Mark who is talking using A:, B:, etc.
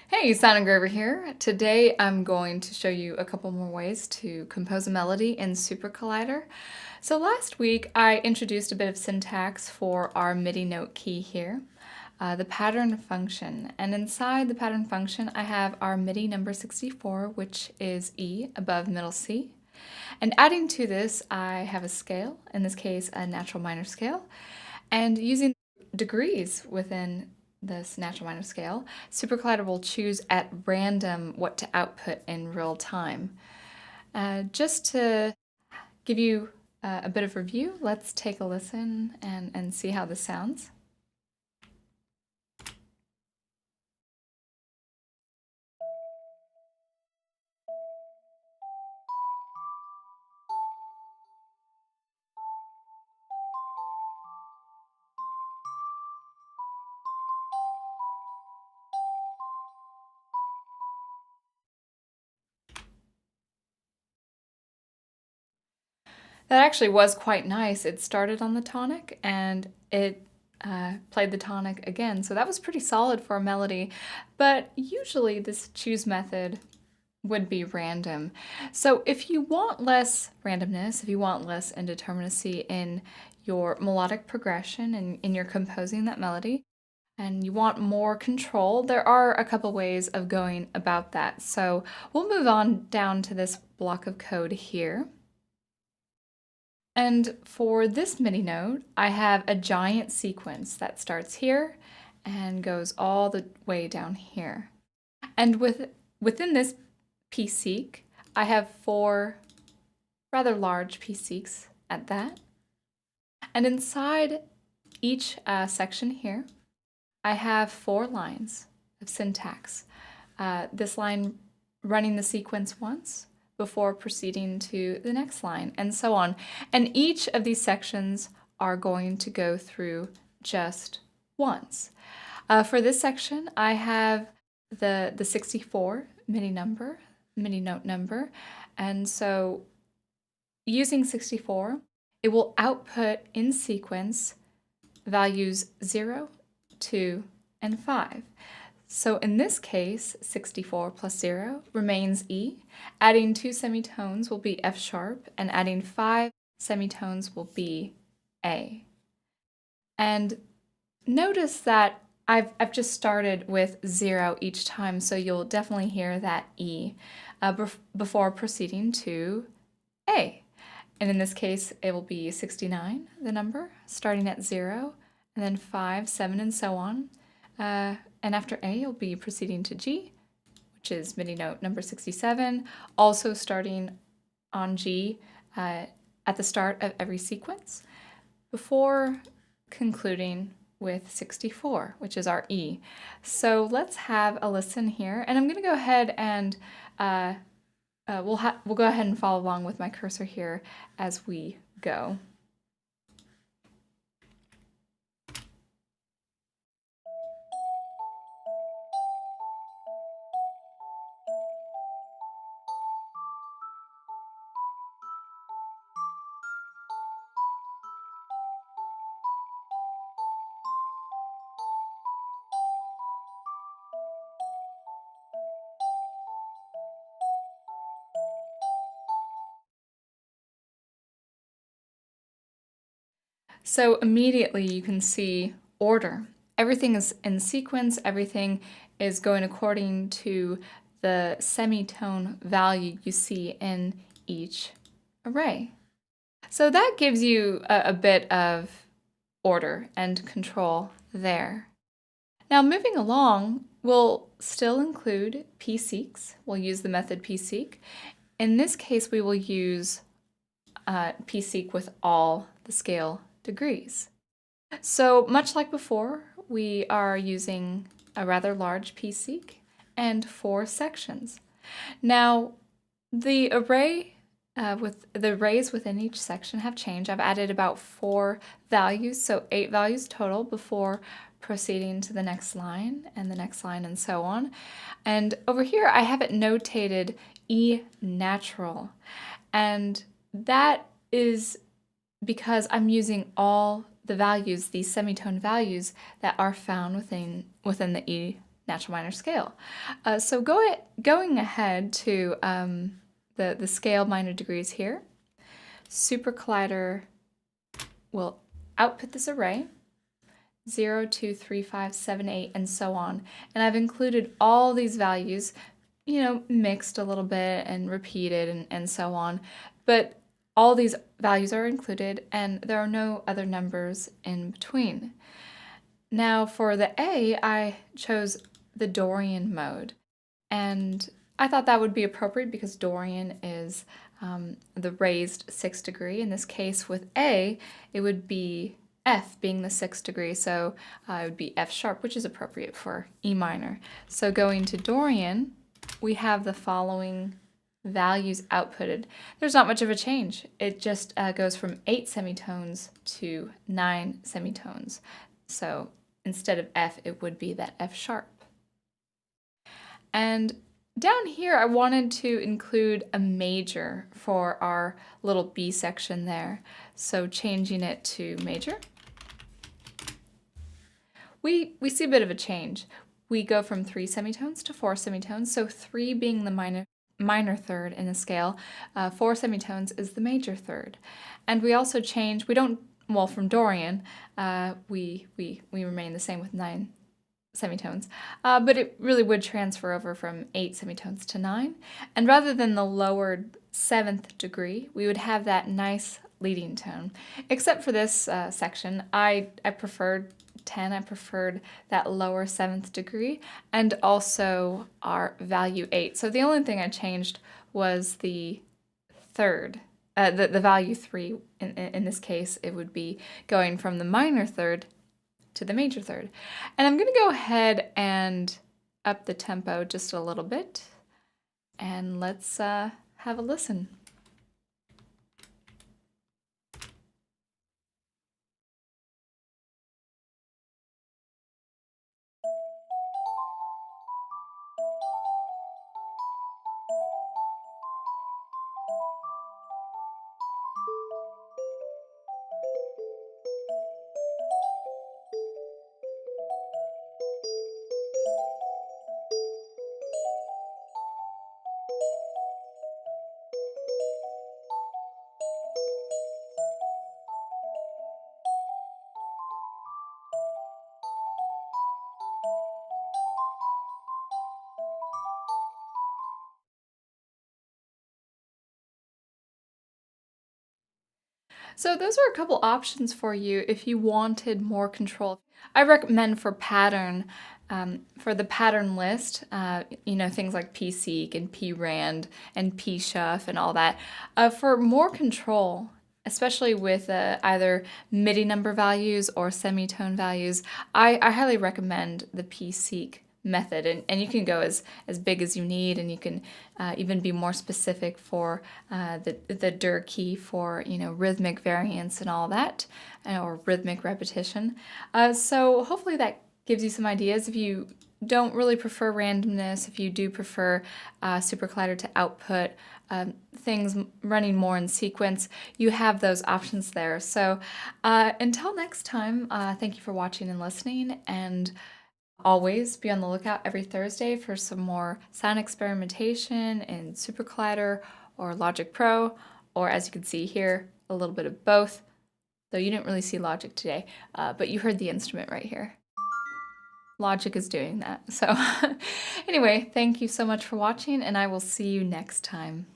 A: Hey, Sound Engraver here. Today I'm going to show you a couple more ways to compose a melody in SuperCollider. So last week I introduced a bit of syntax for our MIDI note key here, the pattern function. And inside the pattern function I have our MIDI number 64, which is E above middle C. And adding to this I have a scale, in this case a natural minor scale, and using degrees within this natural minor scale, SuperCollider will choose at random what to output in real time. Just to give you a bit of review, let's take a listen and see how this sounds. That actually was quite nice. It started on the tonic and it played the tonic again, so that was pretty solid for a melody. But usually this choose method would be random. So if you want less randomness, if you want less indeterminacy in your melodic progression and in your composing that melody, and you want more control, there are a couple ways of going about that. So we'll move on down to this block of code here. And for this MIDI note, I have a giant sequence that starts here and goes all the way down here. And within this Pseq, I have 4 rather large Pseqs at that. And inside each section here, I have 4 lines of syntax. This line running the sequence once before proceeding to the next line, and so on. And each of these sections are going to go through just once. For this section, I have the 64 MIDI note number, and so using 64, it will output in sequence values 0, 2, and 5. So in this case, 64 plus 0 remains E. Adding 2 semitones will be F sharp, and adding 5 semitones will be A. And notice that I've just started with 0 each time, so you'll definitely hear that E before proceeding to A. And in this case, it will be 69, the number, starting at 0, and then 5, 7, and so on. And after A, you'll be proceeding to G, which is MIDI note number 67, also starting on G at the start of every sequence, before concluding with 64, which is our E. So let's have a listen here, and I'm going to go ahead and we'll go ahead and follow along with my cursor here as we go. So immediately you can see order. Everything is in sequence, everything is going according to the semitone value you see in each array. So that gives you a bit of order and control there. Now moving along, we'll still include Pseqs. We'll use the method Pseq. In this case, we will use Pseq with all the scale degrees. So much like before, we are using a rather large Pseq and 4 sections. Now, the arrays within each section have changed. I've added about 4 values, so 8 values total before proceeding to the next line and the next line and so on. And over here, I have it notated E natural, and that is because I'm using all the values, these semitone values that are found within the E natural minor scale. So going ahead to the scale minor degrees here, SuperCollider will output this array, 0, 2, 3, 5, 7, 8, and so on. And I've included all these values, you know, mixed a little bit and repeated and so on. But all these values are included and there are no other numbers in between. Now for the A, I chose the Dorian mode. And I thought that would be appropriate because Dorian is the raised 6th degree. In this case with A, it would be F being the 6th degree, so it would be F sharp, which is appropriate for E minor. So going to Dorian, we have the following values outputted. There's not much of a change. It just goes from 8 semitones to 9 semitones. So instead of F, it would be that F sharp. And down here, I wanted to include a major for our little B section there. So changing it to major. We see a bit of a change. We go from 3 semitones to 4 semitones. So 3 being the minor third in the scale, 4 semitones is the major third. And we also change, we don't, well, from Dorian, we remain the same with 9 semitones, but it really would transfer over from 8 semitones to 9. And rather than the lowered 7th degree, we would have that nice leading tone. Except for this section, I preferred 10. I preferred that lower 7th degree and also our value 8. So the only thing I changed was the third, the value 3. In this case, it would be going from the minor third to the major third. And I'm going to go ahead and up the tempo just a little bit, and let's have a listen. So those are a couple options for you if you wanted more control. I recommend for pattern, for the pattern list, you know, things like Pseq and prand and pshuff and all that. For more control, especially with either MIDI number values or semitone values, I highly recommend the Pseq method, and you can go as big as you need, and you can even be more specific for the dir key for, you know, rhythmic variance and all that, or rhythmic repetition. So hopefully that gives you some ideas. If you don't really prefer randomness, if you do prefer SuperCollider to output things running more in sequence, you have those options there. So until next time, thank you for watching and listening, and always be on the lookout every Thursday for some more sound experimentation in SuperCollider or Logic Pro, or as you can see here, a little bit of both, though you didn't really see Logic today, but you heard the instrument right here. Logic is doing that. So anyway, thank you so much for watching, and I will see you next time.